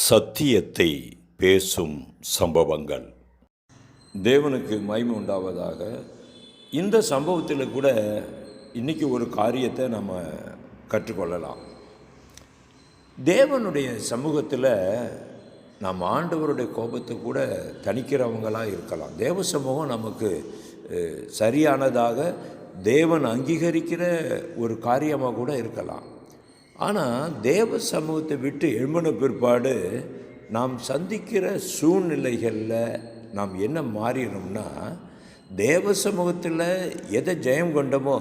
சத்தியத்தை பேசும் சம்பவங்கள். தேவனுக்கு மகிமை உண்டாவதாக. இந்த சம்பவத்தில் கூட இன்றைக்கி ஒரு காரியத்தை நம்ம கற்றுக்கொள்ளலாம். தேவனுடைய சமூகத்தில் நாம் ஆண்டவருடைய கோபத்தை கூட தணிக்கிறவங்களாக இருக்கலாம். தேவ சமூகம் நமக்கு சரியானதாக தேவன் அங்கீகரிக்கிற ஒரு காரியமாக கூட இருக்கலாம். ஆனால் தேவ சமூகத்தை விட்டு எழும்பின பிற்பாடு நாம் சந்திக்கிற சூழ்நிலைகளில் நாம் என்ன மாறிடணும்னா, தேவ சமூகத்தில் எதை ஜெயம் கொண்டோமோ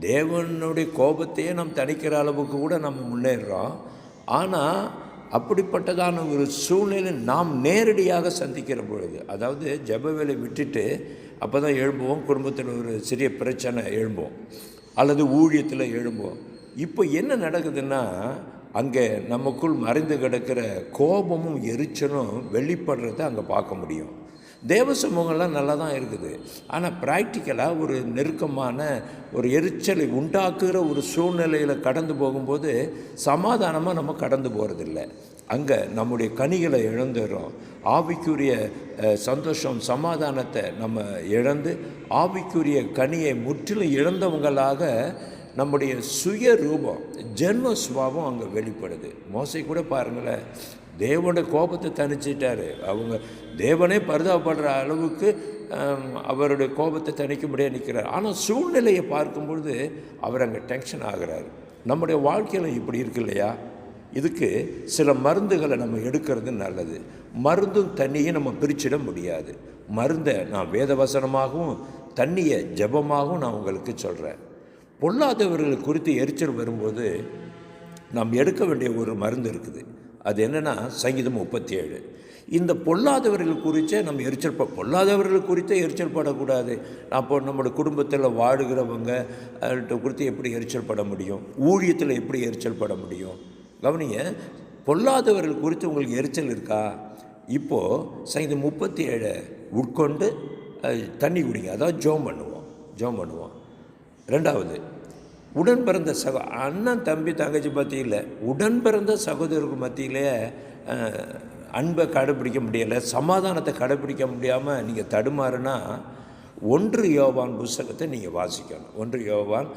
தேவனுடைய கோபத்தையே நாம் தணிக்கிற அளவுக்கு கூட நம்ம முன்னேறுறோம். ஆனால் அப்படிப்பட்டதான ஒரு சூழ்நிலை நாம் நேரடியாக சந்திக்கிற பொழுது, அதாவது ஜெப வேலை விட்டுட்டு அப்போ தான் எழும்புவோம், குடும்பத்தில் ஒரு சிறிய பிரச்சனை எழும்போம், அல்லது ஊழியத்தில் எழும்போம். இப்போ என்ன நடக்குதுன்னா, அங்கே நமக்குள் மறைந்து கிடக்கிற கோபமும் எரிச்சலும் வெளிப்படுறத அங்கே பார்க்க முடியும். தேவ சமூகம்லாம் நல்லா தான் இருக்குது. ஆனால் ப்ராக்டிக்கலாக ஒரு நெருக்கமான ஒரு எரிச்சலை உண்டாக்குகிற ஒரு சூழ்நிலையில் கடந்து போகும்போது சமாதானமாக நம்ம கடந்து போகிறதில்ல. அங்கே நம்முடைய கனிகளை இழந்துடுறோம். ஆவிக்குரிய சந்தோஷம், சமாதானத்தை நம்ம இழந்து ஆவிக்குரிய கனியை முற்றிலும் இழந்தவங்களாக நம்முடைய சுய ரூபம், ஜென்ம சுபாவம் அங்கே வெளிப்படுது. மோசை கூட பாருங்களேன், தேவனுடைய கோபத்தை தணிச்சிட்டாரு. அவங்க தேவனே பரிதாபப்படுற அளவுக்கு அவருடைய கோபத்தை தணிக்க முடியாது நிற்கிறார். ஆனால் சூழ்நிலையை பார்க்கும்பொழுது அவர் அங்கே டென்ஷன் ஆகிறார். நம்முடைய வாழ்க்கையில் இப்படி இருக்கு இல்லையா? இதுக்கு சில மருந்துகளை நம்ம எடுக்கிறது நல்லது. மருந்தும் தண்ணியை நம்ம பிரிச்சிட முடியாது. மருந்தை நான் வேதவசனமாகவும் தண்ணியை ஜெபமாகவும் நான் உங்களுக்கு சொல்கிறேன். பொல்லாதவர்கள் குறித்து எரிச்சல் வரும்போது நாம் எடுக்க வேண்டிய ஒரு மருந்து இருக்குது. அது என்னென்னா சங்கீதம் 37. இந்த பொல்லாதவர்கள் குறித்தே நம்ம பொல்லாதவர்கள் குறித்தே எரிச்சல் படக்கூடாது. அப்போ நம்மளோட குடும்பத்தில் வாழுகிறவங்க குறித்து எப்படி எரிச்சல் பட முடியும்? ஊழியத்தில் எப்படி எரிச்சல் பட முடியும்? கவனிங்க, பொல்லாதவர்கள் குறித்து உங்களுக்கு எரிச்சல் இருக்கா? இப்போது சங்கீதம் 37 உட்கொண்டு தண்ணி குடிங்க, அதாவது ஜெபம் பண்ணுவோம். ரெண்டாவது, உடன் பிறந்த அண்ணன் தம்பி தங்கச்சி மத்தியில், உடன் பிறந்த சகோதரருக்கு மத்தியிலே அன்பை கடைப்பிடிக்க முடியலை, சமாதானத்தை கடைப்பிடிக்க முடியாமல் நீங்கள் தடுமாறுனா 1 யோவான் புஸ்தகத்தை நீங்கள் வாசிக்கணும். 1 யோவான்,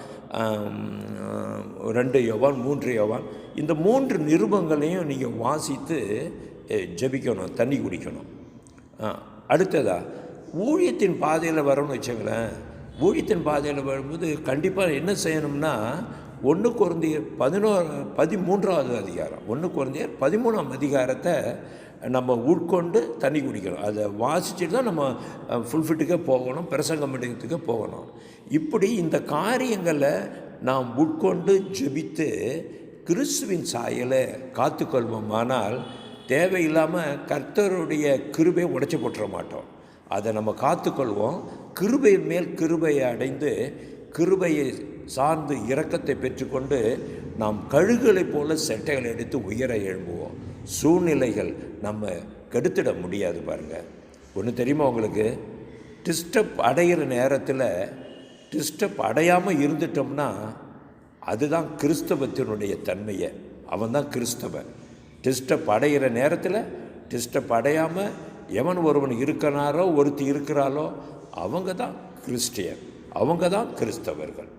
2 யோவான், 3 யோவான், இந்த 3 நிருபங்களையும் நீங்கள் வாசித்து ஜெபிக்கணும், தண்ணி குடிக்கணும். அடுத்ததாக ஊழியத்தின் பாதையில் வரணும்னு வச்சுங்களேன். ஊழியத்தின் பாதையில் வரும்போது கண்டிப்பாக என்ன செய்யணும்னா, 1 கொரிந்தியர் 13வது அதிகாரம், 1 கொரிந்தியர் 13ஆம் அதிகாரத்தை நம்ம உட்கொண்டு தண்ணி குடிக்கணும். அதை வாசிச்சுட்டு தான் நம்ம ஃபுல்ஃபிட்டுக்கே போகணும், பிரசங்கம் பண்ணத்துக்கு போகணும். இப்படி இந்த காரியங்களை நாம் உட்கொண்டு ஜெபித்து கிறிஸ்துவின் சாயலை காத்துக்கொள்வோமானால் தேவையில்லாமல் கர்த்தருடைய கிருபையை உடைச்சி போட்டுற மாட்டோம். அதை நம்ம காத்துக்கொள்வோம். கிருபை மேல் கிருபையை அடைந்து கிருபையை சார்ந்து இரக்கத்தை பெற்றுக்கொண்டு நாம் கழுகுகளைப் போல செட்டைகளை எடுத்து உயர எழும்புவோம். சூழ்நிலைகள் நம்ம கெடுத்துட முடியாது. பாருங்கள், ஒன்று தெரியுமா உங்களுக்கு? டிஸ்டர்ப் அடைகிற நேரத்தில் டிஸ்டர்ப் அடையாமல் இருந்துட்டோம்னா அதுதான் கிறிஸ்தவத்தினுடைய தன்மையை. அவன் தான் கிறிஸ்தவன். டிஸ்டர்ப் அடைகிற நேரத்தில் டிஸ்டர்ப் அடையாமல் எவன் ஒருவன் இருக்கிறாரோ ஒருத்தி இருக்கிறாளோ அவங்க தான் கிறிஸ்டியன், அவங்க தான் கிறிஸ்தவர்கள்.